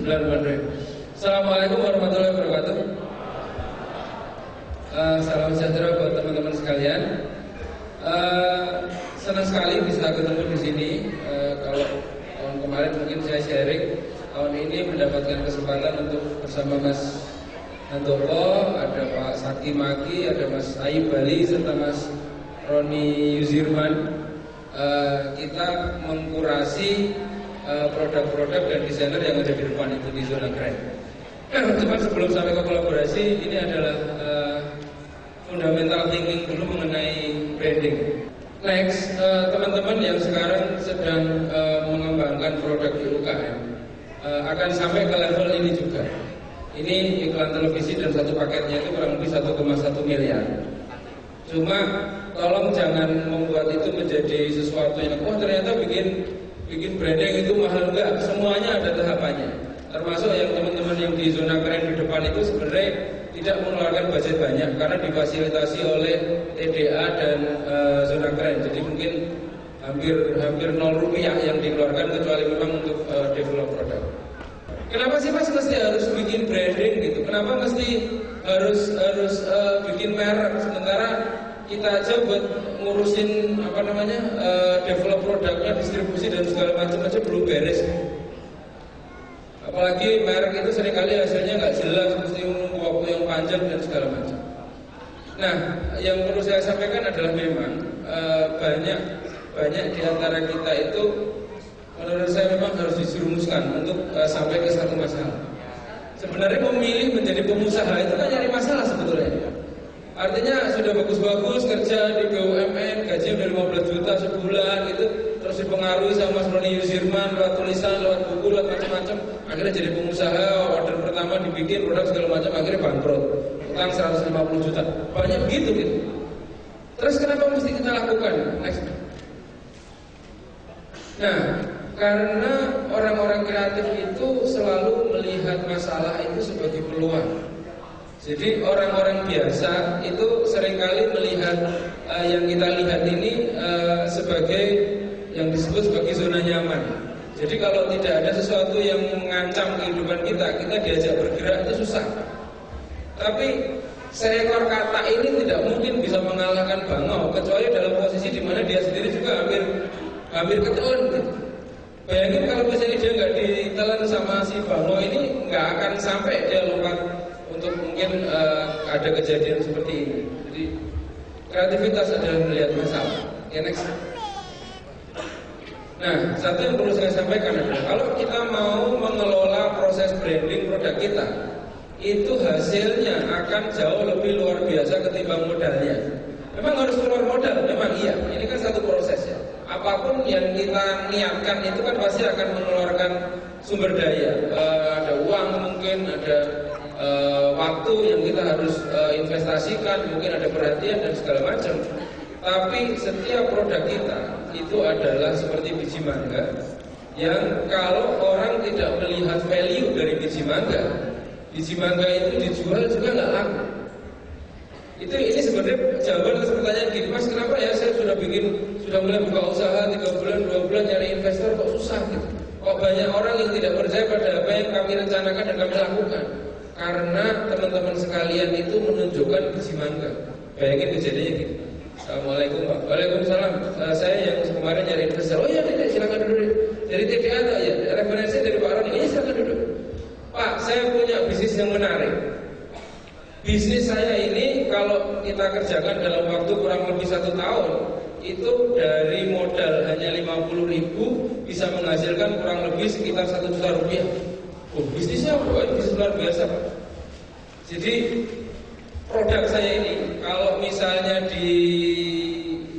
Bismillahirrahmanirrahim. Assalamualaikum warahmatullahi wabarakatuh. Salam sejahtera buat teman-teman sekalian. Senang sekali bisa ketemu di sini. Kalau tahun kemarin mungkin saya sharing, tahun ini mendapatkan kesempatan untuk bersama Mas Handoko, ada Pak Sakti Maki, ada Mas Ayub Bali, serta Mas Roni Yuzirman. Kita mengkurasi produk-produk dan desainer yang ada di depan itu di zona keren. Cuma sebelum sampai ke kolaborasi, ini adalah fundamental thinking dulu mengenai branding. Next, teman-teman yang sekarang sedang mengembangkan produk di UKM akan sampai ke level ini juga. Ini iklan televisi dan satu paketnya itu kurang lebih 1,1 miliar. Cuma tolong jangan membuat itu menjadi sesuatu yang ternyata bikin branding itu mahal. Enggak, semuanya ada tahapannya. Termasuk yang teman-teman yang di zona keren di depan itu sebenarnya tidak mengeluarkan budget banyak karena difasilitasi oleh TDA dan zona keren. Jadi mungkin hampir 0 rupiah yang dikeluarkan kecuali memang untuk develop produk. Kenapa sih Mas mesti harus bikin branding gitu? Kenapa mesti harus bikin merek sementara kita aja buat ngurusin develop produknya, distribusi dan segala macam aja belum beres. Apalagi merek itu seringkali hasilnya nggak jelas, mesti menunggu waktu yang panjang dan segala macam. Nah, yang perlu saya sampaikan adalah memang banyak di antara kita itu menurut saya memang harus dijerumuskan untuk sampai ke satu masalah. Sebenarnya memilih menjadi pengusaha itu kan nyari masalah sebetulnya. Artinya sudah bagus-bagus kerja di BUMN, gaji udah 15 juta sebulan gitu, terus dipengaruhi sama Mas Roni Yuzirman lewat tulisan, lewat buku, lewat macam-macam, akhirnya jadi pengusaha, order pertama dibikin, produk segala macam, akhirnya bangkrut, utang 150 juta, banyak begitu gitu. Terus kenapa mesti kita lakukan? Next. Nah, karena orang-orang kreatif itu selalu melihat masalah itu sebagai peluang. Jadi orang-orang biasa itu seringkali melihat yang kita lihat ini sebagai yang disebut sebagai zona nyaman. Jadi kalau tidak ada sesuatu yang mengancam kehidupan kita diajak bergerak itu susah. Tapi seekor kata ini tidak mungkin bisa mengalahkan bangau kecuali dalam posisi di mana dia sendiri juga hampir ketelan gitu. Bayangin kalau misalnya dia nggak ditelan sama si bangau ini, nggak akan sampai dia lompat untuk mungkin ada kejadian seperti ini. Jadi kreativitas adalah melihat masalah. Okay, next. Nah, satu yang perlu saya sampaikan adalah kalau kita mau mengelola proses branding produk kita, itu hasilnya akan jauh lebih luar biasa ketimbang modalnya. Memang harus keluar modal, memang iya. Ini kan satu proses ya. Apapun yang kita niatkan itu kan pasti akan mengeluarkan sumber daya. Ada uang mungkin, ada waktu yang kita harus investasikan, mungkin ada perhatian dan segala macam. Tapi setiap produk kita itu adalah seperti biji mangga yang kalau orang tidak melihat value dari biji mangga itu dijual juga nggak laku. Ini sebenarnya jawaban atas pertanyaan gini, Mas, kenapa ya saya sudah mulai buka usaha 3 bulan, 2 bulan nyari investor kok susah gitu. Kok banyak orang yang tidak percaya pada apa yang kami rencanakan dan kami lakukan. Karena teman-teman sekalian itu menunjukkan biji mangga. Bayangin kejadiannya gitu. Assalamualaikum Pak. Waalaikumsalam. Saya yang kemarin nyari investor. Oh iya, silakan duduk. Dari TDA atau ya? Referensi dari Pak Roni. Iya, silakan duduk. Pak, saya punya bisnis yang menarik. Bisnis saya ini kalau kita kerjakan dalam waktu kurang lebih 1 tahun, itu dari modal hanya 50.000 bisa menghasilkan kurang lebih sekitar 1 juta rupiah. Oh, bisnisnya bisnis luar biasa Pak. Jadi produk saya ini kalau misalnya ditanam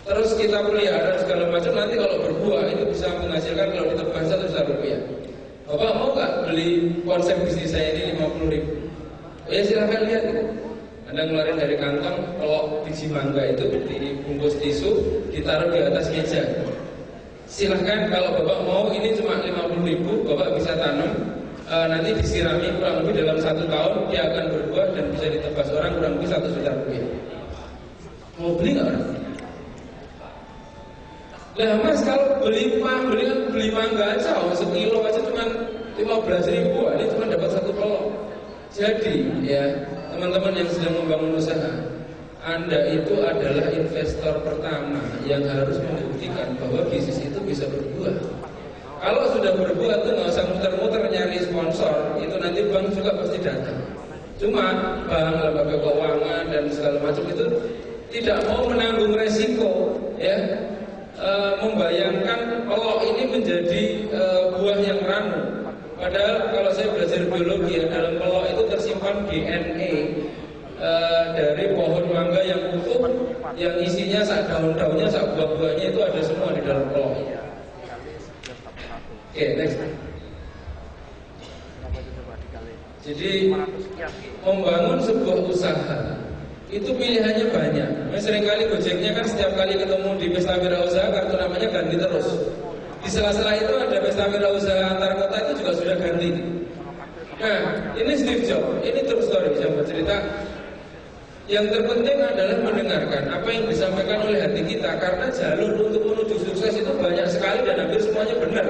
terus kita pelihara segala macam, nanti kalau berbuah itu bisa menghasilkan kalau ditebang 1 juta rupiah. Bapak mau nggak beli konsep bisnis saya ini 50.000? Ya silahkan lihat gitu. Anda ngeluarin dari kantong, kalau biji mangga itu dibungkus tisu, ditaruh di atas meja. Silahkan kalau Bapak mau, ini cuma 50.000, Bapak bisa tanam. Nanti disirami kurang lebih dalam 1 tahun, dia akan berbuah dan bisa ditebas orang kurang lebih 1 juta rupiah. Mau beli nggak orang? Lah mas kalau beli mangga aja, sekilo aja cuma 15.000, ini cuma dapat 1 pelok. Jadi ya teman-teman yang sedang membangun usaha, Anda itu adalah investor pertama yang harus membuktikan bahwa bisnis itu bisa berbuah. Kalau sudah berbuah tuh nggak usah muter-muter nyari sponsor, itu nanti bank juga pasti datang. Cuma bank, lembaga keuangan dan segala macam itu tidak mau menanggung resiko, ya, membayangkan pelok ini menjadi buah yang ranu. Padahal kalau saya belajar biologi ya, dalam pelok itu tersimpan DNA dari pohon mangga yang utuh, yang isinya sak daun-daunnya, sak buah-buahnya itu ada semua di dalam pelok. Oke, next. Jadi membangun sebuah usaha itu pilihannya banyak. Seringkali Gojeknya kan setiap kali ketemu di pesta wirausaha kartu namanya ganti terus. Di sela-sela itu ada pesta wirausaha antar kota itu juga sudah ganti. Nah, ini Steve Jobs, ini true story yang bercerita. Yang terpenting adalah mendengarkan apa yang disampaikan oleh hati kita, karena jalur untuk menuju sukses itu banyak sekali dan hampir semuanya benar.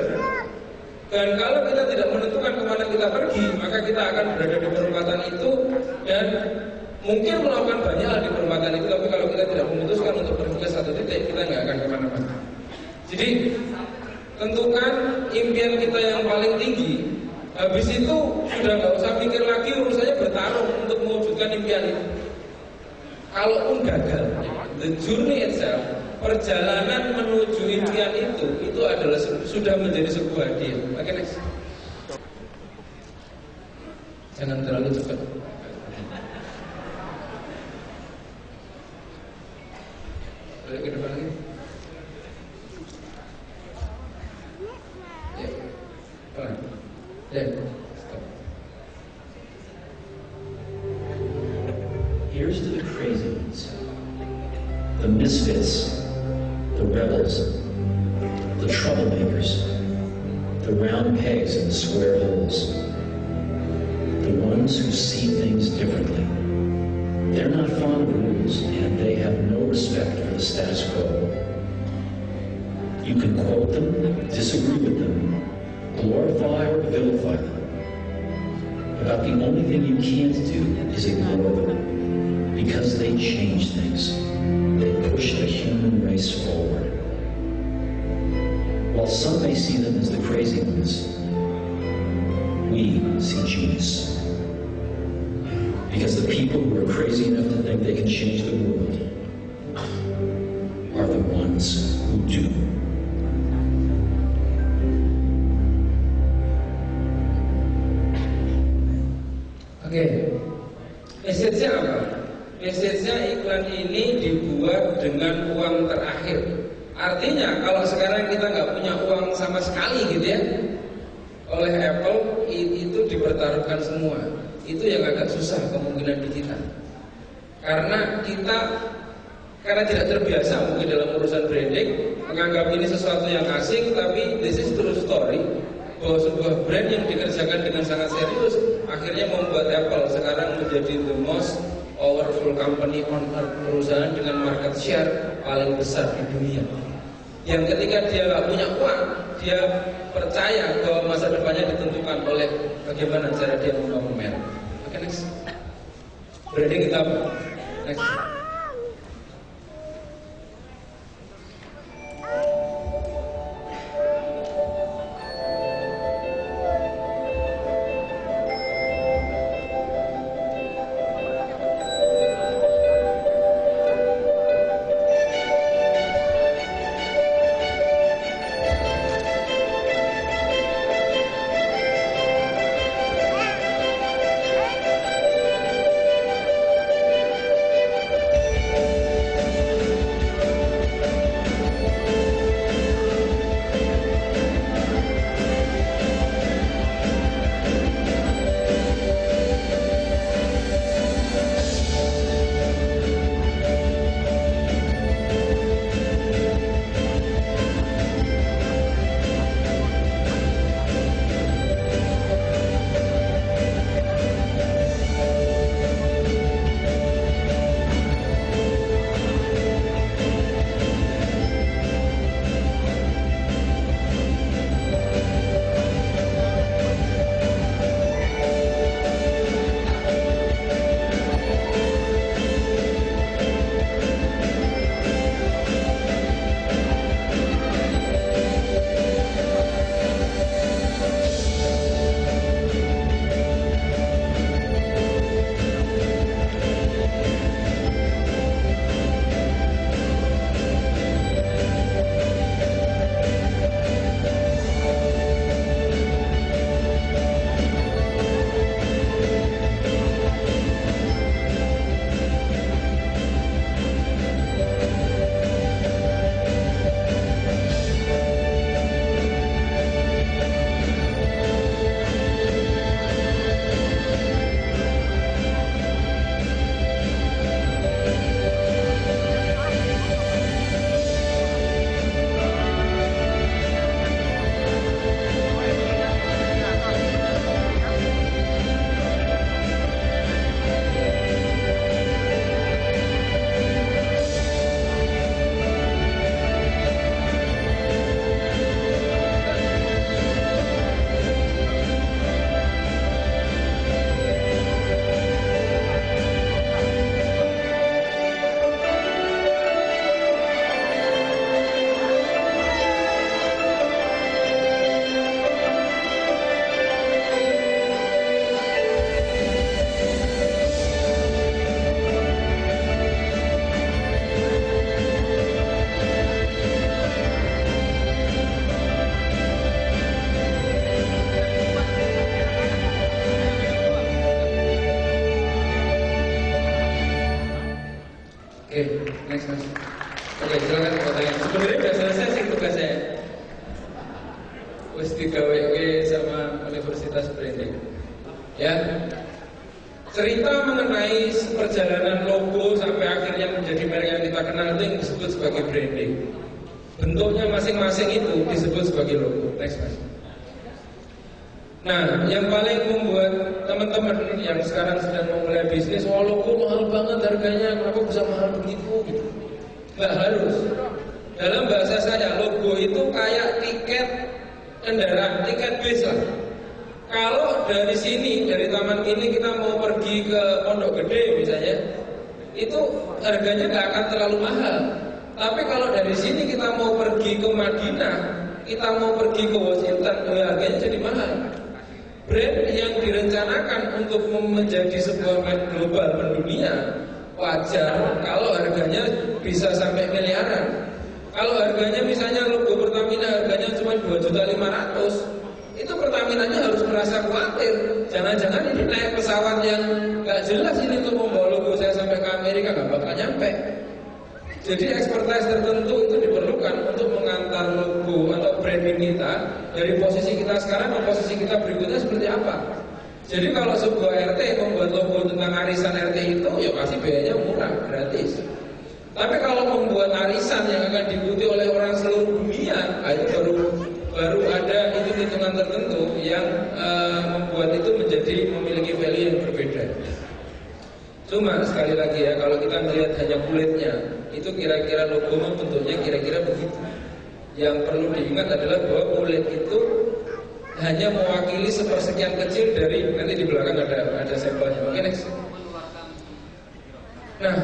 Dan kalau kita tidak menentukan kemana kita pergi, maka kita akan berada di perempatan itu dan mungkin melakukan banyak hal di perempatan itu. Tapi kalau kita tidak memutuskan untuk pergi ke satu titik, kita nggak akan kemana-mana. Jadi tentukan impian kita yang paling tinggi. Habis itu sudah nggak usah mikir lagi, urusannya bertarung untuk mewujudkan impian itu. Kalaupun gagal, the journey itself, perjalanan menuju impian itu adalah sudah menjadi sebuah hadiah. Oke, next. Jangan terlalu cepat. Balik ke depan lagi. Ya, pelan. Ya, stop. Here's to the crazy ones, the misfits, the rebels, the troublemakers, the round pegs in the square holes, the ones who see things differently. They're not fond of rules, and they have no respect for the status quo. You can quote them, disagree with them, glorify or vilify them. About the only thing you can't do is ignore them, because they change things. They push the human race forward. While some may see them as the crazy ones, we see genius. Because the people who are crazy enough to think they can change the world are the ones who do. Oke, message-nya apa? Message-nya iklan ini dibuat dengan uang terakhir. Artinya kalau sekarang kita nggak punya uang sama sekali gitu ya, oleh Apple itu dipertaruhkan semua. Itu yang agak susah kemungkinan di kita. Karena tidak terbiasa mungkin dalam urusan branding, menganggap ini sesuatu yang asing, tapi this is true story. Bahwa sebuah brand yang dikerjakan dengan sangat serius akhirnya membuat Apple sekarang menjadi the most powerful company on earth, perusahaan dengan market share paling besar di dunia. Yang ketika dia nggak punya uang, dia percaya bahwa masa depannya ditentukan oleh bagaimana cara dia membangun merek. Oke, next. Branding kita apa? Next. Next mas. Oke, silakan pertanyaan. Sebenarnya udah selesai sih tugas saya. Wis digawe sama Universitas Branding. Ya. Cerita mengenai perjalanan logo sampai akhirnya menjadi merek yang kita kenal itu yang disebut sebagai branding. Bentuknya masing-masing itu disebut sebagai logo. Next mas. Nah, yang paling membuat teman-teman yang sekarang sedang memulai bisnis, wah logo mahal banget harganya, kenapa bisa mahal begitu? Gitu. Nggak harus. Dalam bahasa saya, logo itu kayak tiket kendaraan, tiket bis lah. Kalau dari sini, dari Taman Mini kita mau pergi ke Pondok Gede misalnya, itu harganya nggak akan terlalu mahal. Tapi kalau dari sini kita mau pergi ke Madinah, kita mau pergi ke Washington, harganya jadi mahal. Brand yang direncanakan untuk menjadi sebuah brand global mendunia, wajar kalau harganya bisa sampai miliaran. Kalau harganya misalnya logo Pertamina harganya cuma 2.500.000, itu Pertaminanya harus merasa khawatir. Jangan-jangan ini naik pesawat yang nggak jelas ini untuk membawa logo saya sampai ke Amerika, nggak bakal nyampe. Jadi expertise tertentu itu diperlukan untuk mengantar logo atau branding kita dari posisi kita sekarang ke posisi kita berikutnya seperti apa. Jadi kalau sebuah RT membuat logo tentang arisan RT itu, ya pasti biayanya murah, gratis. Tapi kalau membuat arisan yang akan diikuti oleh orang seluruh dunia, itu baru ada hitung-hitungan tertentu yang membuat itu menjadi memiliki value yang berbeda. Cuma sekali lagi ya, kalau kita melihat hanya kulitnya, itu kira-kira logo bentuknya kira-kira begitu. Yang perlu diingat adalah bahwa kulit itu hanya mewakili sepersekian kecil dari, nanti di belakang ada sampelnya. Oke, next. Nah,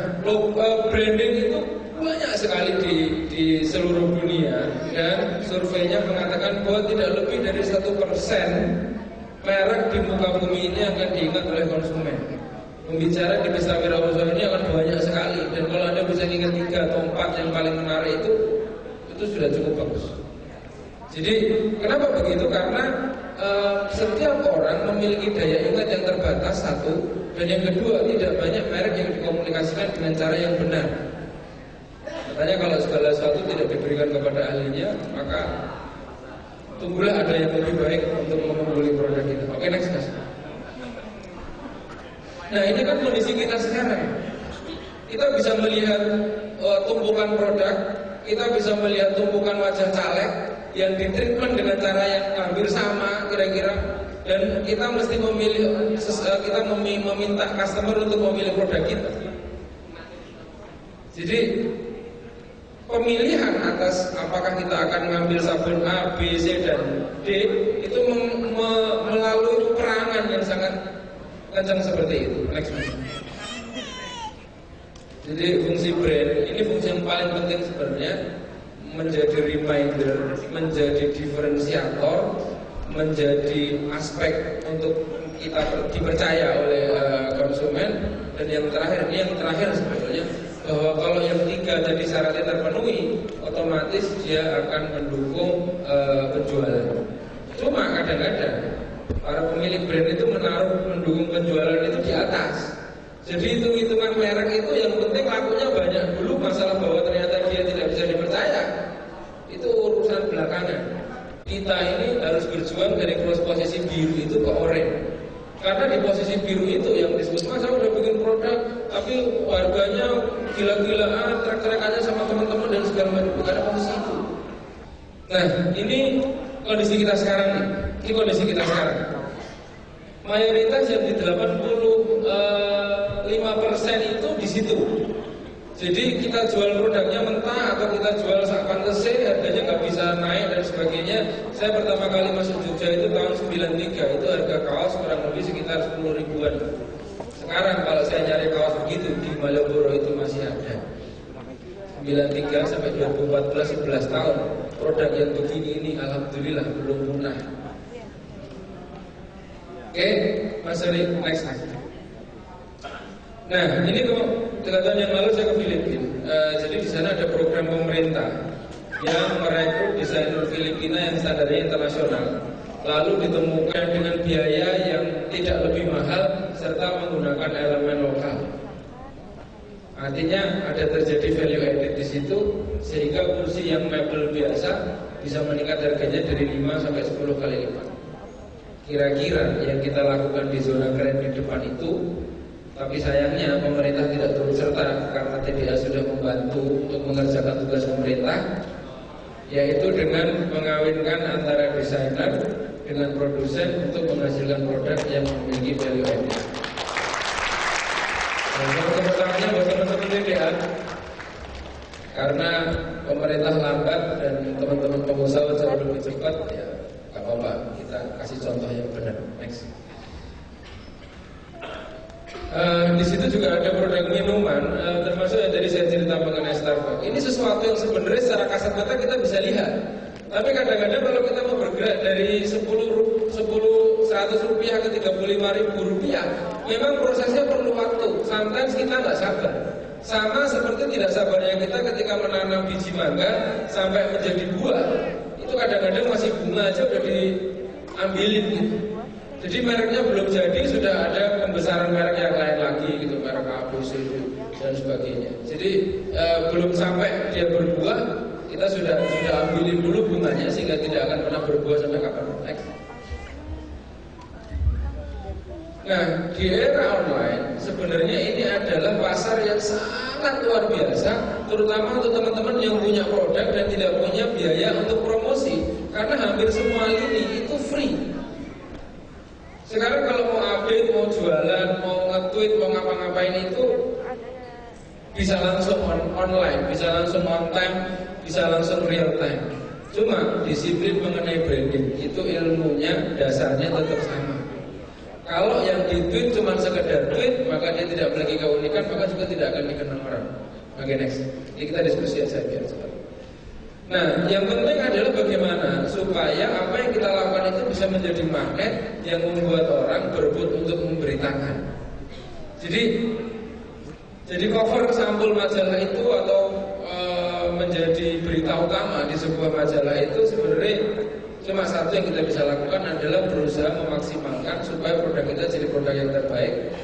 branding itu banyak sekali di seluruh dunia, dan surveinya mengatakan bahwa tidak lebih dari 1% merek di muka bumi ini akan diingat oleh konsumen. Pembicara di Pesta Wirausaha ini akan banyak sekali, dan kalau Anda bisa ingat 3 atau 4 yang paling menarik itu sudah cukup bagus. Jadi kenapa begitu? Karena setiap orang memiliki daya ingat yang terbatas, satu, dan yang kedua tidak banyak merek yang dikomunikasikan dengan cara yang benar. Katanya kalau segala sesuatu tidak diberikan kepada ahlinya, maka tunggulah ada yang lebih baik untuk mengungguli produk kita. Oke, next guys. Nah, ini kan kondisi kita sekarang. Kita bisa melihat tumpukan produk, kita bisa melihat tumpukan wajah caleg yang ditreatment dengan cara yang hampir sama kira-kira, dan kita mesti meminta customer untuk memilih produk kita. Jadi pemilihan atas apakah kita akan mengambil sabun A, B, C, dan D itu melalui perangan yang sangat kencang seperti itu. Next. Jadi fungsi brand ini fungsi yang paling penting sebenarnya, menjadi reminder, menjadi diferensiator, menjadi aspek untuk kita dipercaya oleh konsumen. Dan yang terakhir sebetulnya, bahwa kalau yang 3 tadi syaratnya terpenuhi, otomatis dia akan mendukung penjualan. Cuma kadang-kadang para pemilik brand itu mendukung penjualan itu di atas. Jadi hitung-hitungan merek itu yang penting lakunya banyak dulu, masalah bahwa ternyata dia tidak bisa dipercaya itu urusan belakangan. Kita ini harus berjuang dari posisi biru itu ke oranye. Karena di posisi biru itu yang disebut, mas saya udah bikin produk tapi harganya gila-gilaan, trek-trekannya sama teman-teman dan segala macam, bukan posisi itu. Nah, ini kondisi kita sekarang nih. Ini kondisi kita sekarang. Mayoritas yang di 85% itu di situ. Jadi kita jual produknya mentah atau kita jual sak pantese, harganya nggak bisa naik dan sebagainya. Saya pertama kali masuk Jogja itu tahun 93, itu harga kaos kurang lebih sekitar 10 ribuan. Sekarang kalau saya nyari kaos begitu di Malioboro itu masih ada. 93 sampai 2014, 11 tahun. Produk yang begini ini alhamdulillah belum punah. Oke, Mas Seri, next. Nah, ini 3 tahun yang lalu saya ke Filipina. Jadi di sana ada program pemerintah yang merekrut desainer Filipina yang standarnya internasional. Lalu ditemukan dengan biaya yang tidak lebih mahal serta menggunakan elemen lokal. Artinya ada terjadi value added di situ, sehingga kursi yang mebel biasa bisa meningkat harganya dari 5 sampai 10 kali lipat. Kira-kira yang kita lakukan di zona keren di depan itu, tapi sayangnya pemerintah tidak turut serta karena TDA sudah membantu untuk mengerjakan tugas pemerintah, yaitu dengan mengawinkan antara desainer dengan produsen untuk menghasilkan produk yang memiliki value added. Tepuk tangannya buat teman-teman TDA. Karena pemerintah lambat dan teman-teman pengusaha jauh lebih cepat, ya gak apa-apa, kita kasih contoh yang benar. Next. Di situ juga ada produk minuman, termasuk yang tadi saya cerita mengenai Starbucks. Ini sesuatu yang sebenarnya secara kasat mata kita bisa lihat. Tapi kadang-kadang kalau kita mau bergerak dari 100 rupiah ke 35.000 rupiah, memang prosesnya perlu waktu. Sometimes kita nggak sabar. Sama seperti tidak sabarnya kita ketika menanam biji mangga sampai menjadi buah. Itu kadang-kadang masih bunga aja udah diambilin gitu. Jadi mereknya belum jadi, sudah ada pembesaran merek yang lain lagi gitu, merek ABC dan sebagainya. Jadi belum sampai dia berbuah, kita sudah ambilin dulu bunganya sehingga tidak akan pernah berbuah sampai kapan. Next. Nah, di era online sebenarnya ini adalah pasar yang sangat luar biasa, terutama untuk teman-teman yang punya produk dan tidak punya biaya untuk promosi, karena hampir semua lini itu free. Sekarang kalau mau update, mau jualan, mau nge-tweet, mau ngapa-ngapain itu bisa langsung online, bisa langsung on time, bisa langsung real time. Cuma disiplin mengenai branding itu ilmunya dasarnya tetap sama. Kalau yang di-tweet cuma sekedar tweet, maka dia tidak memiliki keunikan, maka juga tidak akan dikenal orang. Oke, next. Ini kita diskusi aja biar cepat. Nah, yang penting adalah bagaimana supaya apa yang kita lakukan itu bisa menjadi magnet yang membuat orang berebut untuk memberitakan. Jadi cover sampul majalah itu atau menjadi berita utama di sebuah majalah itu sebenarnya cuma satu yang kita bisa lakukan adalah berusaha memaksimalkan supaya produk kita jadi produk yang terbaik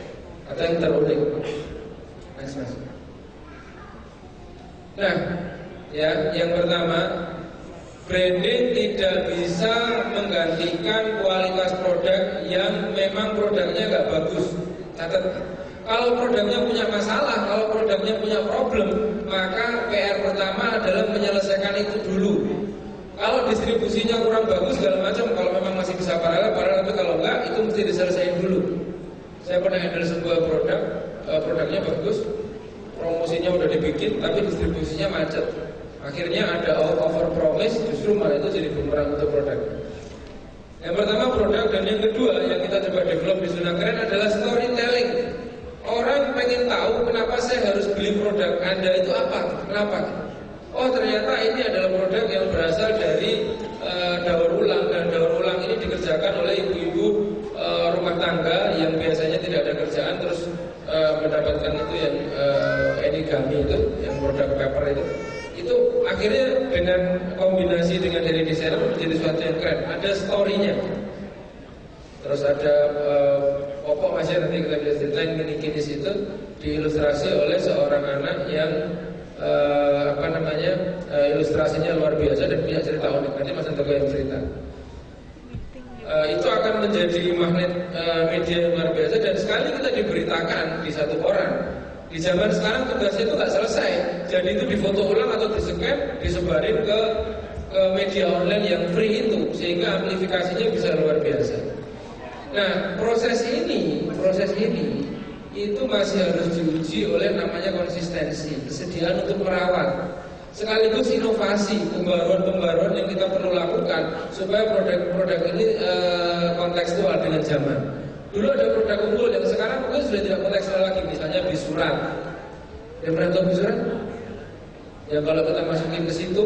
atau yang terunik. Next, mas. Nah, ya, yang pertama, branding tidak bisa menggantikan kualitas produk yang memang produknya nggak bagus. Catat, kalau produknya punya masalah, kalau produknya punya problem, maka PR pertama adalah menyelesaikan itu dulu. Kalau distribusinya kurang bagus segala macam, kalau memang masih bisa paralel, tapi kalau enggak, itu mesti diselesaikan dulu. Saya pernah handle sebuah produk, produknya bagus, promosinya udah dibikin, tapi distribusinya macet. Akhirnya ada over promise, justru malah itu jadi bumerang untuk produk. Yang pertama produk, dan yang kedua yang kita coba develop di zona keren adalah storytelling. Orang pengen tahu kenapa saya harus beli produk Anda itu apa, kenapa? Oh, ternyata ini adalah produk yang berasal dari daur ulang, dan daur ulang ini dikerjakan oleh ibu-ibu rumah tangga yang biasanya tidak ada kerjaan, terus mendapatkan itu yang enigami itu, yang produk paper itu akhirnya dengan kombinasi dengan dari desainer menjadi sesuatu yang keren. Ada story-nya. Terus ada pokok masih nanti kita bisa ceritain kinis itu diilustrasi oleh seorang anak yang ilustrasinya luar biasa dan punya cerita unik. Nanti Mas Antogo yang cerita. Itu akan menjadi magnet media yang luar biasa, dan sekali kita diberitakan di satu orang. Di zaman sekarang tugasnya itu nggak selesai, jadi itu difoto ulang atau di-scan, disebarin ke media online yang free itu, sehingga amplifikasinya bisa luar biasa. Nah, proses ini itu masih harus diuji oleh namanya konsistensi, kesediaan untuk merawat, sekaligus inovasi, pembaruan yang kita perlu lakukan supaya produk-produk ini kontekstual dengan zaman. Dulu ada produk unggul yang sekarang mungkin sudah tidak kontekstual lagi, misalnya bisurat. Yang pernah tahu bisurat? Ya, kalau kita masukin ke situ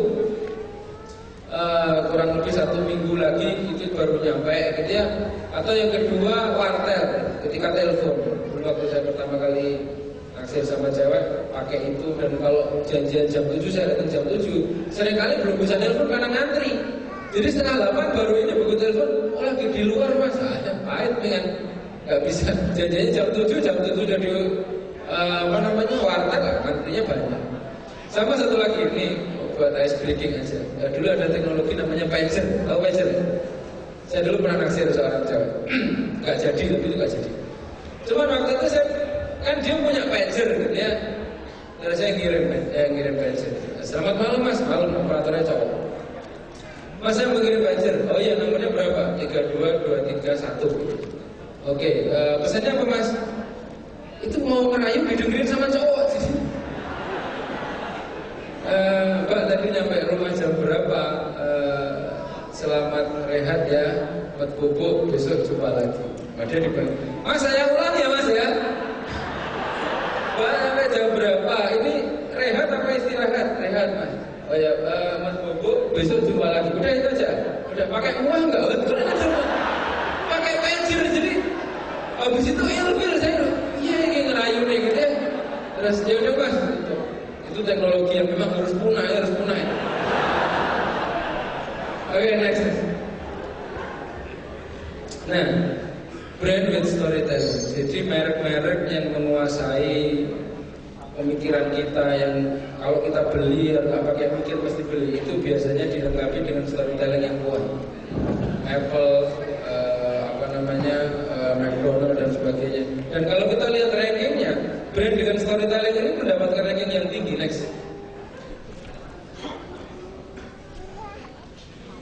kurang lebih 1 minggu lagi itu baru nyampe gitu ya. Atau yang kedua wartel, ketika telepon. Dulu waktu saya pertama kali naksir sama cewek pakai itu, dan kalau janjian jam 7 saya datang jam 7. Seringkali belum bisa telepon karena ngantri. Jadi setengah 8 baru ini begitu telepon, oh lagi di luar mas, ada pahit pengen nggak bisa. Janjiannya jam 7 udah di warteg lah, artinya banyak. Sama satu lagi ini buat ice breaking aja. Dulu ada teknologi namanya pager, tahu pager? Saya dulu pernah naksir seorang cewek, nggak jadi, tapi itu nggak jadi. Cuman waktu itu saya kan dia punya pager gitu ya, terus saya ngirim pager. Selamat malam mas, malam operatornya cowok. Mas saya mau ngirim pager, oh iya nomornya berapa? 32231. Oke, pesannya apa mas? Itu mau ngerayu didengerin sama cowok sih. Mbak tadi nyampe rumah jam berapa? Selamat rehat ya, buat bubuk, besok jumpa lagi. Dia dibangun. Mas saya ulang ya mas ya. Mbak nyampe jam berapa? Ini rehat apa istirahat? Rehat mas. Oh ya, mas bubuk, besok jumpa lagi. Udah itu aja. Udah pakai uang nggak? Betul aja. Pakai pager jadi. Habis itu ilfil saya. Iya ini ngerayu nih gitu ya. Terus ya udah mas. Itu teknologi yang memang harus punah ya. Oke, next. Nah, brand with storytelling. Jadi merek-merek yang menguasai pemikiran kita, yang kalau kita beli atau pakai mikir pasti beli, itu biasanya dilengkapi dengan storytelling yang kuat. Apple, McDonald dan sebagainya. Dan kalau kita lihat rankingnya, brand dengan storytelling ini mendapatkan ranking yang tinggi. Next.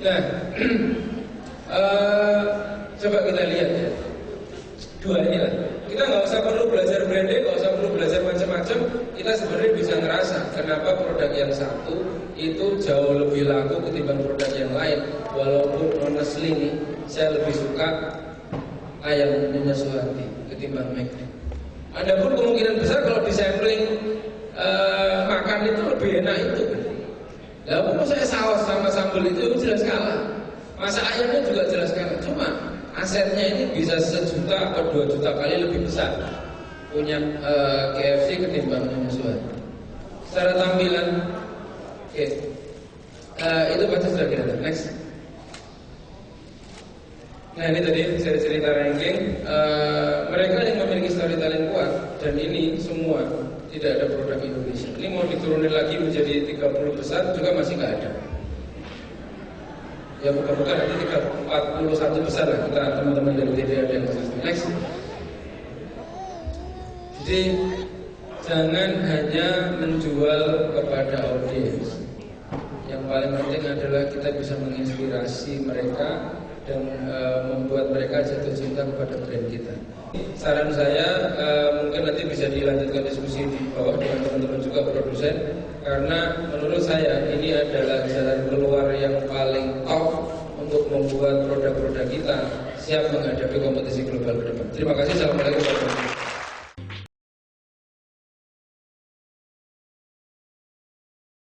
Nah, coba kita lihat ya. Dua ini lah. Kita nggak usah perlu belajar branding, nggak usah perlu belajar macam-macam. Kita sebenarnya bisa ngerasa kenapa produk yang satu itu jauh lebih laku ketimbang produk yang lain. Walaupun honestly nih, saya lebih suka ayam Nyonya Suharti ketimbang McD. Adapun kemungkinan besar kalau disampling makan itu lebih enak itu. Lalu kalau saya saus sama sambal itu jelas kalah. Masak ayamnya juga jelas kalah. Cuma asetnya ini bisa 1 juta atau 2 juta kali lebih besar punya KFC ketimbang Nyonya Suharti. Secara tampilan, oke. Itu baca sudah kita. Next. Nah ini tadi saya cerita ranking. Mereka yang memiliki storytelling kuat, dan ini semua tidak ada produk Indonesia. Ini mau diturunin lagi menjadi 30 besar juga masih nggak ada. Ya bukan nanti 41 besar lah kita teman-teman dari TDA yang konsisten. Next. Jadi jangan hanya menjual kepada audiens. Yang paling penting adalah kita bisa menginspirasi mereka dan membuat mereka jatuh cinta kepada brand kita. Saran saya mungkin nanti bisa dilanjutkan diskusi di bawah dengan teman-teman juga produsen, karena menurut saya ini adalah jalan keluar yang paling top untuk membuat produk-produk kita siap menghadapi kompetisi global ke depan. Terima kasih. Assalamualaikum warahmatullahi wabarakatuh.